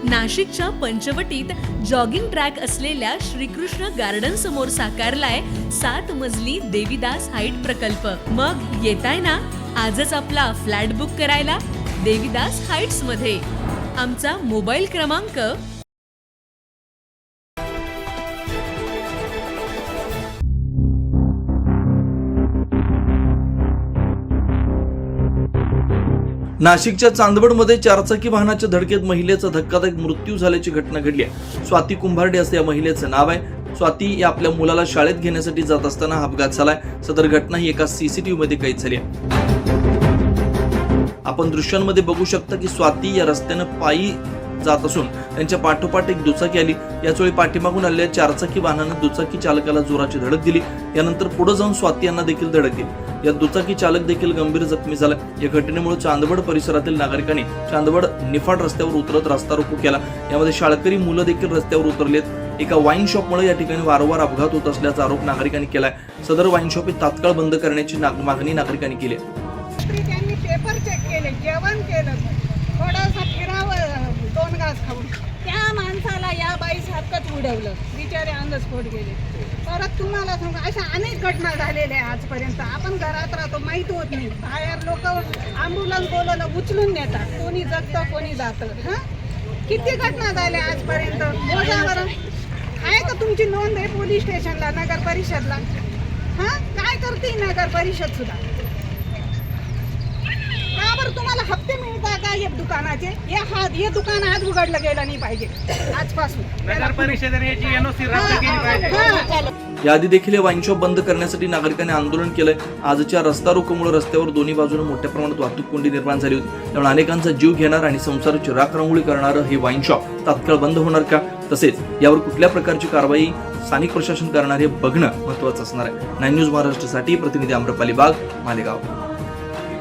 नाशिकच्या पंचवटीत jogging track असलेल्या Shrikrishna garden समोर साकारलाय 7 मजली देवीदास हाईट प्रकल्प। मग येताय ना आजच आपला फ्लॅट बुक करायला देवीदास हाईट्स मध्ये। आमचा मोबाईल क्रमांक नाशिकच्या चांदवडमध्ये चारचाकी वाहनाच्या धडकेत महिलेचा धक्कादायक मृत्यू झाल्याची घटना घडली आहे। स्वाती कुंभारडे असे या महिलेचं नाव आहे। स्वाती या आपल्या मुलाला शाळेत घेण्यासाठी जात असताना हा अपघात झालाय। सदर घटना ही एका सीसीटीव्ही मध्ये कैद झाली आहे। आपण दृश्यांमध्ये बघू शकता की स्वाती या रस्त्यानं पायी जात असून त्यांच्या पाठोपाठ एक दुचाकी आली। याच वेळी पाठीमागून आलेल्या चारचाकी वाहनानं दुचाकी चालकाला जोराची धडक दिली। यानंतर पुढे जाऊन स्वाती यांना देखील धडक दिली। या दुचाकी चालक देखील गंभीर जखमी झाला। या घटनेमुळे चांदवड परिसरातील नागरिकांनी चांदवड निफाड रस्त्यावर उतरत रस्ता रोको केला। यामध्ये शाळकरी मुलं देखील रस्त्यावर उतरलेत। एका वाईन शॉपमुळे या ठिकाणी वारंवार अपघात होत असल्याचा आरोप नागरिकांनी केलाय। सदर वाईन शॉप तात्काळ बंद करण्याची मागणी नागरिकांनी केली आहे। त्यांनी पेपर चेक केले, जेवण केलं, थोडासा फिरावं 2 घास खाऊन त्या माणसाला या बाईसारखंच उडवलं, बिचारे अंधस्फोट गेले। परत तुम्हाला सांगू अशा अनेक घटना झालेल्या आहे आजपर्यंत। आपण घरात राहतो माहीत होत नाही, बाहेर लोक ॲम्ब्युलन्स बोलवलं उचलून नेतात, कोणी जगतं कोणी जातं। किती घटना झाल्या आजपर्यंत, मोजावर आहे का तुमची नोंद आहे पोलीस स्टेशनला, नगर परिषदला? काय करते नगर परिषद सुद्धा? का बरं तुम्हाला हप्ते मिळतात का या दुकानाचे? हे दुकान आज उघडलं गेलं नाही पाहिजे आजपासून। नगर परिषदेने याची एनओसी रद्द केली पाहिजे। याआधी देखील हे वाईन शॉप बंद करण्यासाठी नागरिकांनी आंदोलन केलंय। आजच्या रस्ता रोकोमुळे रस्त्यावर दोन्ही बाजूने मोठ्या प्रमाणात वाहतूक कोंडी निर्माण झाली होती। त्यामुळे अनेकांचा जीव घेणार आणि संसाराची राखरांगोळी करणारं हे वाईन शॉप तात्काळ बंद होणार का, तसेच यावर कुठल्या प्रकारची कारवाई स्थानिक प्रशासन करणार हे बघणं महत्त्वाचं असणार आहे। 9 न्यूज महाराष्ट्रासाठी प्रतिनिधी आम्रपाली बाग, मालेगाव।